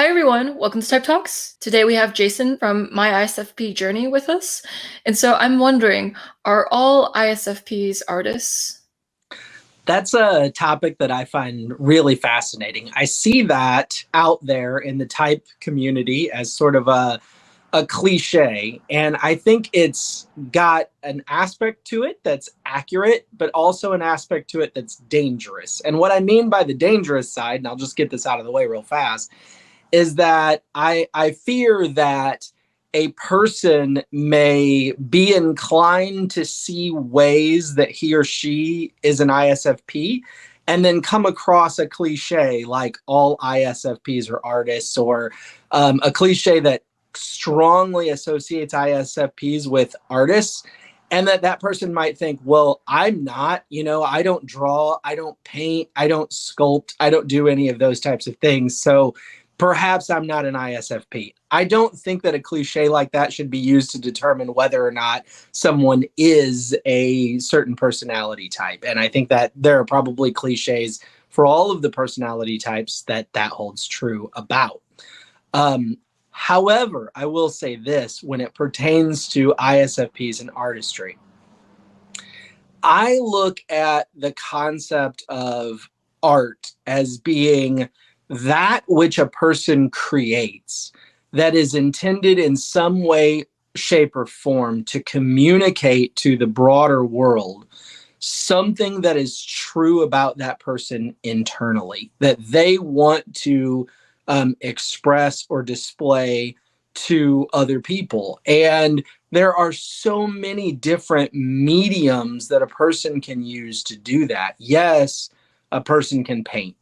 Hi everyone, welcome to Type Talks. Today we have Jason from My ISFP Journey with us. And so I'm wondering, are all ISFPs artists? That's a topic that I find really fascinating. I see that out there in the type community as sort of a cliche. And I think it's got an aspect to it that's accurate, but also an aspect to it that's dangerous. And what I mean by the dangerous side, and I'll just get this out of the way real fast, is that I fear that a person may be inclined to see ways that he or she is an ISFP and then come across a cliche like all ISFPs are artists, or a cliche that strongly associates ISFPs with artists. And that person might think, well, I'm not, I don't draw, I don't paint, I don't sculpt, I don't do any of those types of things. So perhaps I'm not an ISFP. I don't think that a cliche like that should be used to determine whether or not someone is a certain personality type. And I think that there are probably cliches for all of the personality types that holds true about. However, I will say this when it pertains to ISFPs and artistry. I look at the concept of art as being that which a person creates that is intended in some way, shape, or form to communicate to the broader world something that is true about that person internally, that they want to express or display to other people. And there are so many different mediums that a person can use to do that. Yes, a person can paint,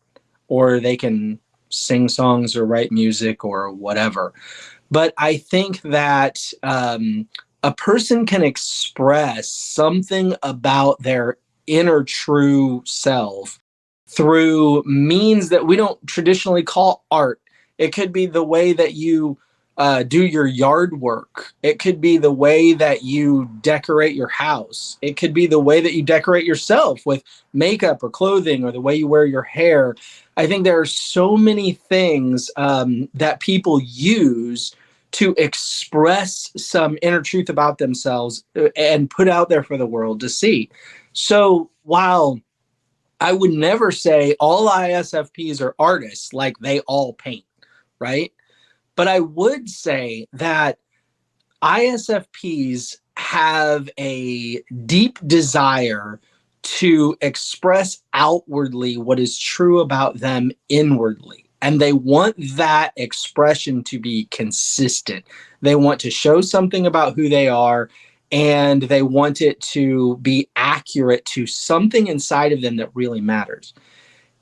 or they can sing songs or write music or whatever. But I think that a person can express something about their inner true self through means that we don't traditionally call art. It could be the way that you do your yard work. It could be the way that you decorate your house. It could be the way that you decorate yourself with makeup or clothing, or the way you wear your hair. I think there are so many things that people use to express some inner truth about themselves and put out there for the world to see. So while I would never say all ISFPs are artists, like they all paint, right? But I would say that ISFPs have a deep desire to express outwardly what is true about them inwardly. And they want that expression to be consistent. They want to show something about who they are, and they want it to be accurate to something inside of them that really matters.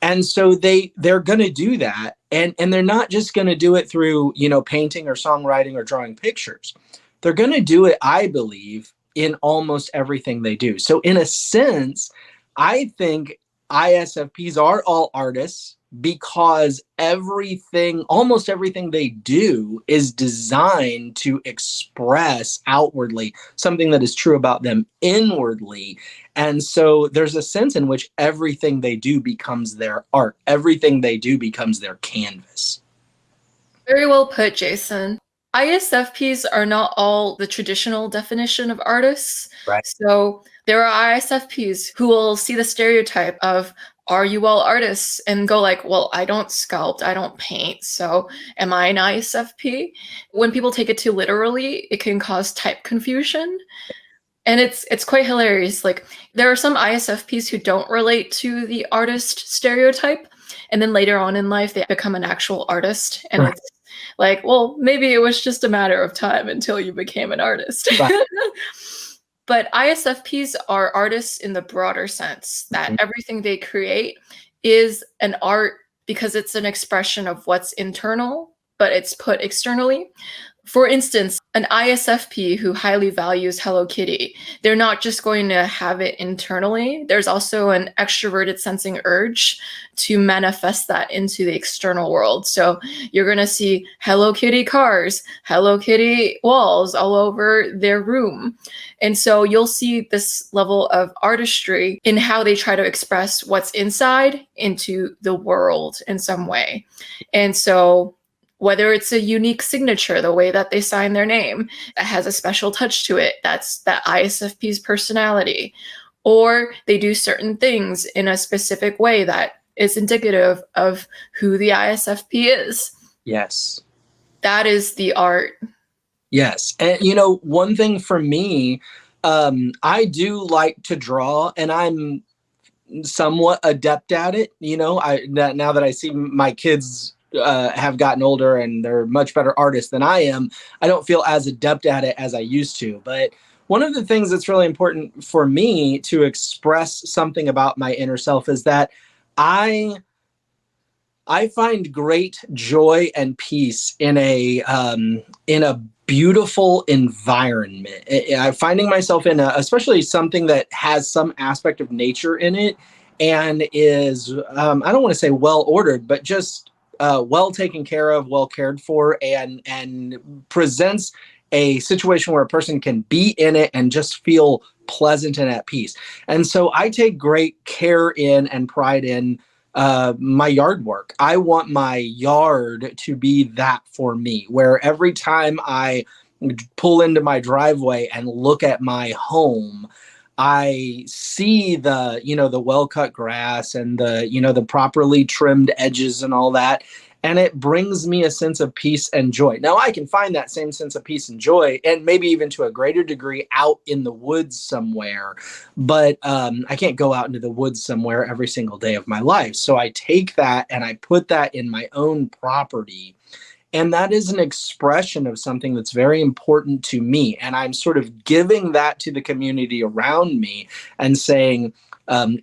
And so they're going to do that. And they're not just going to do it through, painting or songwriting or drawing pictures. They're going to do it, I believe, in almost everything they do. So in a sense, I think ISFPs are all artists because almost everything they do is designed to express outwardly something that is true about them inwardly. And so there's a sense in which everything they do becomes their art. Everything they do becomes their canvas. Very well put, Jason. ISFPs are not all the traditional definition of artists. Right. So there are ISFPs who will see the stereotype of, are you all artists? And go like, well, I don't sculpt, I don't paint, so am I an ISFP? When people take it too literally, it can cause type confusion. And it's quite hilarious. Like, there are some ISFPs who don't relate to the artist stereotype, and then later on in life, they become an actual artist. And Right. it's like, well, maybe it was just a matter of time until you became an artist. Right. But ISFPs are artists in the broader sense that everything they create is an art because it's an expression of what's internal, but it's put externally. For instance, an ISFP who highly values Hello Kitty, they're not just going to have it internally. There's also an extroverted sensing urge to manifest that into the external world. So you're going to see Hello Kitty cars, Hello Kitty walls all over their room. And so you'll see this level of artistry in how they try to express what's inside into the world in some way. And so whether it's a unique signature, the way that they sign their name, that has a special touch to it. That's that ISFP's personality. Or they do certain things in a specific way that is indicative of who the ISFP is. Yes. That is the art. Yes. And, one thing for me, I do like to draw, and I'm somewhat adept at it. Now that I see my kids have gotten older and they're much better artists than I am, I don't feel as adept at it as I used to. But one of the things that's really important for me to express something about my inner self is that I find great joy and peace in a beautiful environment. I'm finding myself in especially something that has some aspect of nature in it, and is I don't want to say well ordered, but just well taken care of, well cared for, and presents a situation where a person can be in it and just feel pleasant and at peace. And so I take great care in and pride in my yard work. I want my yard to be that for me, where every time I pull into my driveway and look at my home, I see the well-cut grass and the properly trimmed edges and all that. And it brings me a sense of peace and joy. Now, I can find that same sense of peace and joy, and maybe even to a greater degree, out in the woods somewhere. But I can't go out into the woods somewhere every single day of my life. So I take that and I put that in my own property. And that is an expression of something that's very important to me. And I'm sort of giving that to the community around me and saying,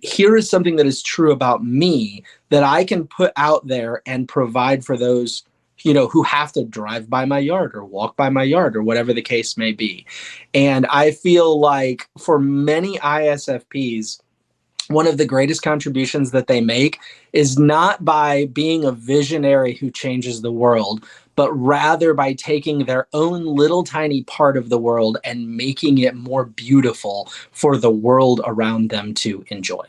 here is something that is true about me that I can put out there and provide for those, who have to drive by my yard or walk by my yard or whatever the case may be. And I feel like for many ISFPs, one of the greatest contributions that they make is not by being a visionary who changes the world, but rather by taking their own little tiny part of the world and making it more beautiful for the world around them to enjoy.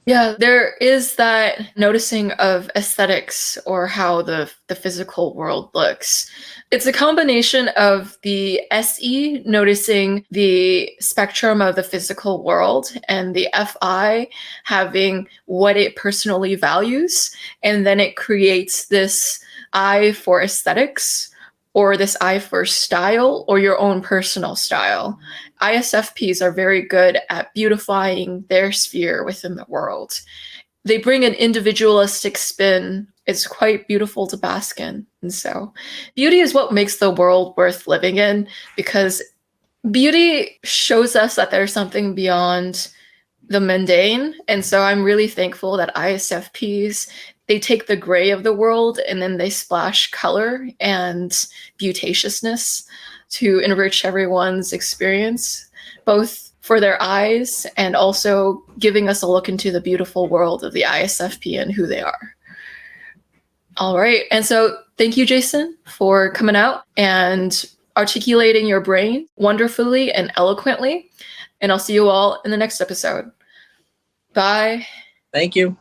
Yeah, there is that noticing of aesthetics or how the physical world looks. It's a combination of the SE noticing the spectrum of the physical world and the FI having what it personally values. And then it creates this I for aesthetics, or this eye for style, or your own personal style. ISFPs are very good at beautifying their sphere within the world. They bring an individualistic spin. It's quite beautiful to bask in. And so beauty is what makes the world worth living in, because beauty shows us that there's something beyond the mundane. And so I'm really thankful that ISFPs, they take the gray of the world and then they splash color and beautatiousness to enrich everyone's experience, both for their eyes and also giving us a look into the beautiful world of the ISFP and who they are. All right. And so thank you, Jason, for coming out and articulating your brain wonderfully and eloquently. And I'll see you all in the next episode. Bye. Thank you.